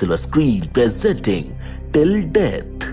Silver screen presenting till death.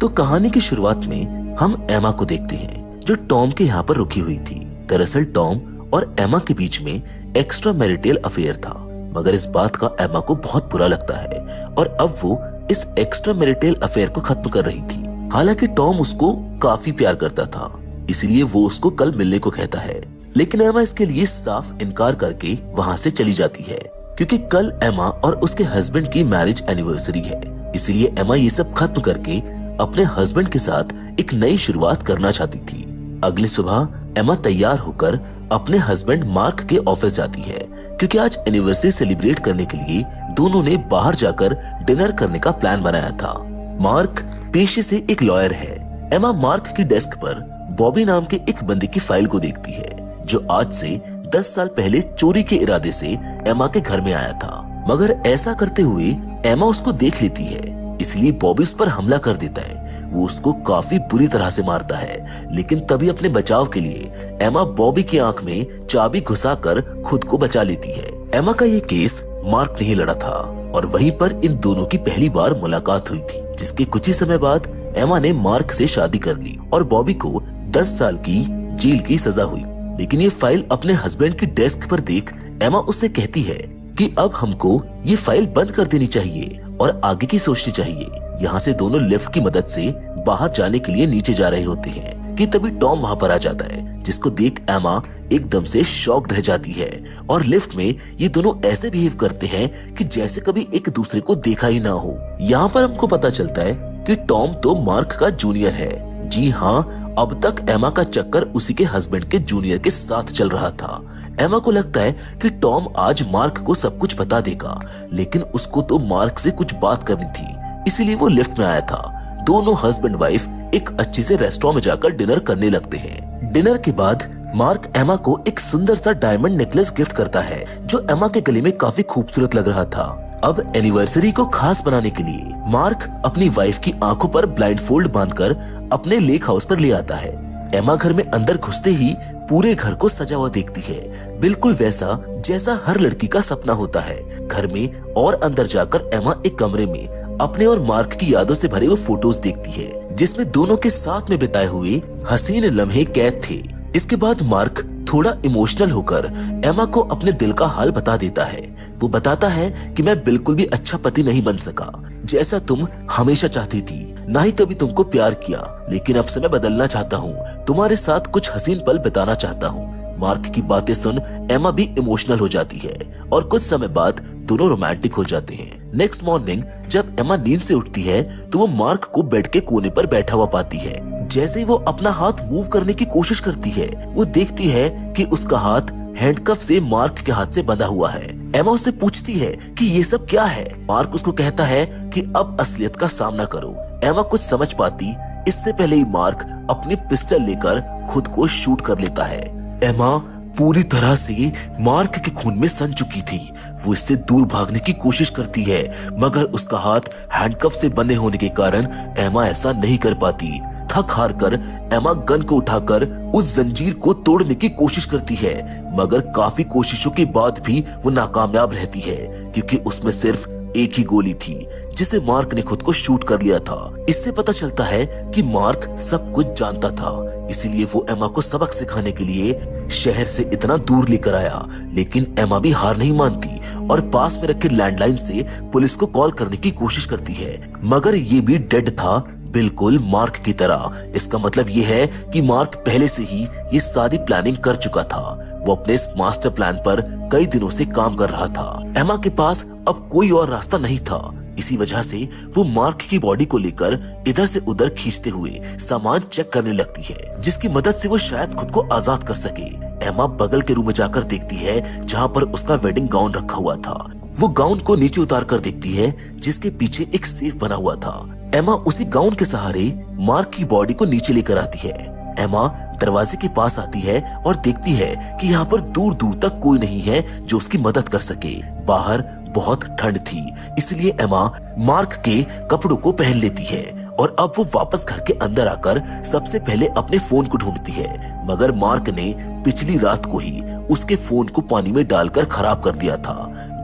तो कहानी की शुरुआत में हम एमा को देखते हैं जो टॉम के यहाँ पर रुकी हुई थी। दरअसल टॉम और एमा के बीच में एक्स्ट्रा मैरिटल अफेयर था, मगर इस बात का एमा को बहुत बुरा लगता है और अब वो इस एक्स्ट्रा मैरिटल अफेयर को खत्म कर रही थी। हालांकि टॉम उसको काफी प्यार करता था, इसलिए वो उसको कल मिलने को कहता है, लेकिन एमा इसके लिए साफ इनकार करके वहाँ से चली जाती है क्योंकि कल एमा और उसके हस्बैंड की मैरिज एनिवर्सरी है। इसलिए एमा ये सब खत्म करके अपने हस्बैंड के साथ एक नई शुरुआत करना चाहती थी। अगली सुबह एमा तैयार होकर अपने हस्बैंड मार्क के ऑफिस जाती है क्योंकि आज एनिवर्सरी सेलिब्रेट करने के लिए दोनों ने बाहर जाकर डिनर करने का प्लान बनाया था। मार्क पेशे से एक लॉयर है। एमा मार्क की डेस्क पर बॉबी नाम के एक बंदे की फाइल को देखती है जो आज से 10 साल पहले चोरी के इरादे से एमा के घर में आया था, मगर ऐसा करते हुए एमा उसको देख लेती है, इसलिए बॉबी उस पर हमला कर देता है। वो उसको काफी बुरी तरह से मारता है, लेकिन तभी अपने बचाव के लिए एमा बॉबी की आंख में चाबी घुसाकर खुद को बचा लेती है। एमा का ये केस मार्क ने ही लड़ा था और वहीं पर इन दोनों की पहली बार मुलाकात हुई थी, जिसके कुछ ही समय बाद एमा ने मार्क से शादी कर ली और बॉबी को 10 साल की जेल की सजा हुई। लेकिन ये फाइल अपने हस्बैंड की डेस्क पर देख एमा उससे कहती है कि अब हमको ये फाइल बंद कर देनी चाहिए और आगे की सोचनी चाहिए। यहाँ से दोनों लिफ्ट की मदद से बाहर जाने के लिए नीचे जा रहे होते हैं कि तभी टॉम वहाँ पर आ जाता है, जिसको देख एमा एकदम से शॉक्ड रह जाती है और लिफ्ट में ये दोनों ऐसे बिहेव करते हैं कि जैसे कभी एक दूसरे को देखा ही ना हो। यहाँ पर हमको पता चलता है कि टॉम तो मार्क का जूनियर है। जी हाँ, अब तक एमा का चक्कर उसी के हस्बैंड के जूनियर के साथ चल रहा था। एमा को लगता है कि टॉम आज मार्क को सब कुछ बता देगा, लेकिन उसको तो मार्क से कुछ बात करनी थी, इसीलिए वो लिफ्ट में आया था। दोनों हस्बैंड वाइफ एक अच्छे से रेस्टोरेंट में जाकर डिनर करने लगते हैं। डिनर के बाद मार्क एमा को एक सुंदर सा डायमंड नेकलेस गिफ्ट करता है जो एमा के गले में काफी खूबसूरत लग रहा था। अब एनिवर्सरी को खास बनाने के लिए मार्क अपनी वाइफ की आंखों पर ब्लाइंड फोल्ड बांधकर अपने लेक हाउस पर ले आता है। एमा घर में अंदर घुसते ही पूरे घर को सजा हुआ देखती है, बिल्कुल वैसा जैसा हर लड़की का सपना होता है। घर में और अंदर जाकर एमा एक कमरे में अपने और मार्क की यादों से भरे हुए फोटोज देखती है, जिसमें दोनों के साथ में बिताए हुए हसीन लम्हे कैद थे। इसके बाद मार्क थोड़ा इमोशनल होकर एमा को अपने दिल का हाल बता देता है। वो बताता है कि मैं बिल्कुल भी अच्छा पति नहीं बन सका जैसा तुम हमेशा चाहती थी, ना ही कभी तुमको प्यार किया, लेकिन अब से मैं बदलना चाहता हूँ, तुम्हारे साथ कुछ हसीन पल बिताना चाहता हूँ। मार्क की बातें सुन एमा भी इमोशनल हो जाती है और कुछ समय बाद दोनों रोमांटिक हो जाते हैं। नेक्स्ट मॉर्निंग जब एमा नींद से उठती है तो वो मार्क को बेड के कोने पर बैठा हुआ पाती है। जैसे ही वो अपना हाथ मूव करने की कोशिश करती है, वो देखती है कि उसका हाथ हैंडकफ से मार्क के हाथ से बंधा हुआ है। एमा उससे पूछती है कि ये सब क्या है। मार्क उसको कहता है कि अब असलियत का सामना करो। एमा कुछ समझ पाती इससे पहले ही मार्क अपनी पिस्टल लेकर खुद को शूट कर लेता है। एमा पूरी तरह से मार्क के खून में सन चुकी थी। वो इससे दूर भागने की कोशिश करती है, मगर उसका हाथ हैंडकफ से बंधे होने के कारण एमा ऐसा नहीं कर पाती। थक हार कर एमा गन को उठाकर उस जंजीर को तोड़ने की कोशिश करती है, मगर काफी कोशिशों के बाद भी वो नाकामयाब रहती है क्योंकि उसमें सिर्फ एक ही गोली थी जिसे मार्क ने खुद को शूट कर लिया था। इससे पता चलता है कि मार्क सब कुछ जानता था, इसीलिए वो एमा को सबक सिखाने के लिए शहर से इतना दूर लेकर आया। लेकिन एमा भी हार नहीं मानती और पास में रखे लैंडलाइन से पुलिस को कॉल करने की कोशिश करती है, मगर ये भी डेड था, बिल्कुल मार्क की तरह। इसका मतलब ये है कि मार्क पहले से ही ये सारी प्लानिंग कर चुका था। वो अपने इस मास्टर प्लान पर कई दिनों से काम कर रहा था। एमा के पास अब कोई और रास्ता नहीं था, इसी वजह से वो मार्क की बॉडी को लेकर इधर से उधर खींचते हुए सामान चेक करने लगती है, जिसकी मदद से वो शायद खुद को आजाद कर सके। एमा बगल के रूम में जाकर देखती है जहाँ पर उसका वेडिंग गाउन रखा हुआ था। वो गाउन को नीचे उतार कर देखती है जिसके पीछे एक सेफ बना हुआ था। एमा उसी गाउन के सहारे मार्क की बॉडी को नीचे लेकर आती है। एमा दरवाजे के पास आती है और देखती है कि यहाँ पर दूर दूर तक कोई नहीं है जो उसकी मदद कर सके। बाहर बहुत ठंड थी, इसलिए एमा मार्क के कपड़ों को पहन लेती है और अब वो वापस घर के अंदर आकर सबसे पहले अपने फोन को ढूंढती है, मगर मार्क ने पिछली रात को ही उसके फोन को पानी में डालकर खराब कर दिया था।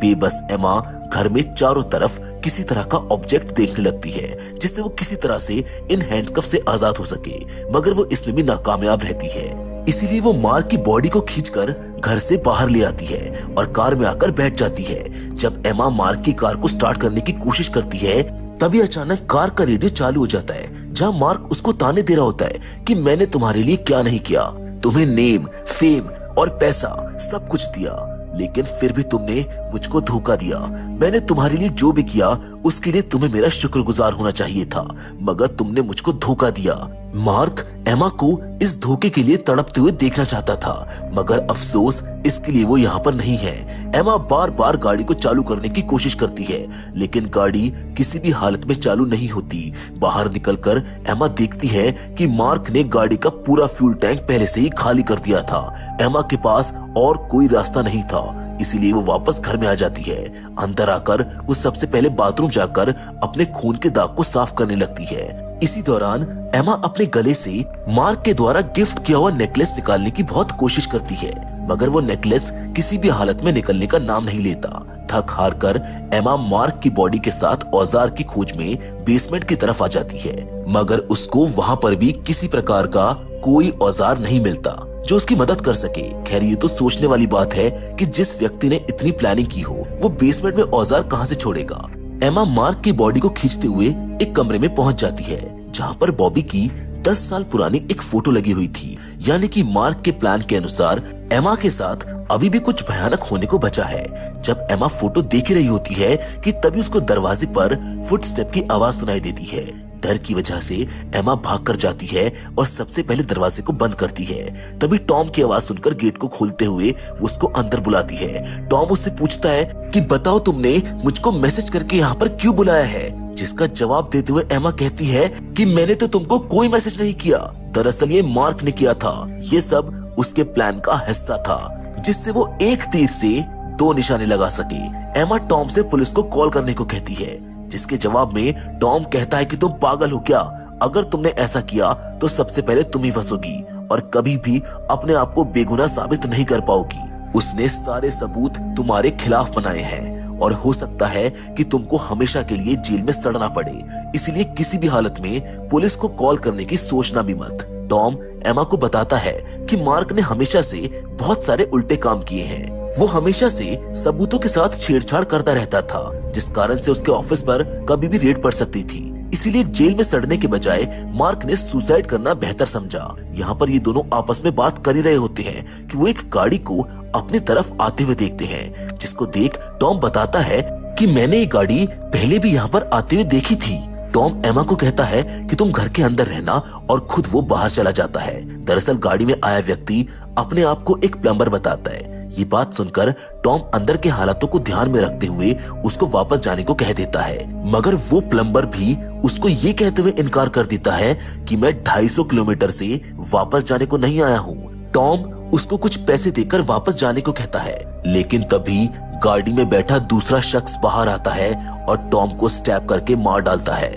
बेबस एमा घर में चारों तरफ किसी तरह का ऑब्जेक्ट देखने लगती है जिससे वो किसी तरह से इन हैंडकफ से आजाद हो सके, मगर वो इसमें भी नाकामयाब रहती है। इसीलिए वो मार्क की बॉडी को खींचकर घर से बाहर ले आती है और कार में आकर बैठ जाती है। जब एमा मार्क की कार को स्टार्ट करने की कोशिश करती है तभी अचानक कार का रेडियो चालू हो जाता है, जहां मार्क उसको ताने दे रहा होता है कि मैंने तुम्हारे लिए क्या नहीं किया, तुम्हें नेम, फेम और पैसा सब कुछ दिया, लेकिन फिर भी तुमने मुझको धोखा दिया। मैंने तुम्हारे लिए जो भी किया उसके लिए तुम्हें मेरा शुक्रगुजार होना चाहिए था, मगर तुमने मुझको धोखा दिया। मार्क एमा को इस धोखे के लिए तड़पते हुए देखना चाहता था, मगर अफसोस इसके लिए वो यहाँ पर नहीं है। एमा बार बार गाड़ी को चालू करने की कोशिश करती है, लेकिन गाड़ी किसी भी हालत में चालू नहीं होती। बाहर निकलकर एमा देखती है कि मार्क ने गाड़ी का पूरा फ्यूल टैंक पहले से ही खाली कर दिया था। एमा के पास और कोई रास्ता नहीं था, इसीलिए वो वापस घर में आ जाती है। अंदर आकर वो सबसे पहले बाथरूम जाकर अपने खून के दाग को साफ करने लगती है। इसी दौरान एमा अपने गले से मार्क के द्वारा गिफ्ट किया हुआ नेकलेस निकालने की बहुत कोशिश करती है, मगर वो नेकलेस किसी भी हालत में निकलने का नाम नहीं लेता। थक हार कर एमा मार्क की बॉडी के साथ औजार की खोज में बेसमेंट की तरफ आ जाती है, मगर उसको वहां पर भी किसी प्रकार का कोई औजार नहीं मिलता जो उसकी मदद कर सके। खैर ये तो सोचने वाली बात है कि जिस व्यक्ति ने इतनी प्लानिंग की हो वो बेसमेंट में औजार कहां से छोड़ेगा। एमा मार्क की बॉडी को खींचते हुए एक कमरे में पहुंच जाती है जहां पर बॉबी की 10 साल पुरानी एक फोटो लगी हुई थी, यानी कि मार्क के प्लान के अनुसार एमा के साथ अभी भी कुछ भयानक होने को बचा है। जब एमा फोटो देख रही होती है कि तभी उसको दरवाजे पर फुटस्टेप की आवाज सुनाई देती है। डर की वजह से एमा भागकर जाती है और सबसे पहले दरवाजे को बंद करती है। तभी टॉम की आवाज सुनकर गेट को खोलते हुए वो उसको अंदर बुलाती है। टॉम उससे पूछता है कि बताओ तुमने मुझको मैसेज करके यहाँ पर क्यों बुलाया है, जिसका जवाब देते हुए एमा कहती है कि मैंने तो तुमको कोई मैसेज नहीं किया, दरअसल ये मार्क ने किया था। ये सब उसके प्लान का हिस्सा था जिससे वो एक तीर से 2 निशाने लगा सके। एमा टॉम से पुलिस को कॉल करने को कहती है, जिसके जवाब में टॉम कहता है कि तुम पागल हो क्या, अगर तुमने ऐसा किया तो सबसे पहले तुम ही फंसोगी और कभी भी अपने आप को बेगुनाह साबित नहीं कर पाओगी। उसने सारे सबूत तुम्हारे खिलाफ बनाए हैं और हो सकता है कि तुमको हमेशा के लिए जेल में सड़ना पड़े, इसलिए किसी भी हालत में पुलिस को कॉल करने की सोचना भी मत। टॉम एमा को बताता है कि मार्क ने हमेशा से बहुत सारे उल्टे काम किए हैं। वो हमेशा से सबूतों के साथ छेड़छाड़ करता रहता था, जिस कारण से उसके ऑफिस पर कभी भी रेड पड़ सकती थी। इसीलिए जेल में सड़ने के बजाय मार्क ने सुसाइड करना बेहतर समझा। यहाँ पर ये दोनों आपस में बात कर ही रहे होते हैं कि वो एक गाड़ी को अपनी तरफ आते हुए देखते हैं, जिसको देख टॉम बताता है कि मैंने ये गाड़ी पहले भी यहाँ पर आते हुए देखी थी। टॉम एमा को कहता है कि तुम घर के अंदर रहना और खुद वो बाहर चला जाता है। दरअसल गाड़ी में आया व्यक्ति अपने आप को एक प्लम्बर बताता है। ये बात सुनकर टॉम अंदर के हालातों को ध्यान में रखते हुए उसको वापस जाने को कह देता है, मगर वो प्लम्बर भी उसको ये कहते हुए इनकार कर देता है कि मैं 250 किलोमीटर से वापस जाने को नहीं आया हूँ। टॉम उसको कुछ पैसे देकर वापस जाने को कहता है, लेकिन तभी गाड़ी में बैठा दूसरा शख्स बाहर आता है और टॉम को स्टैब करके मार डालता है।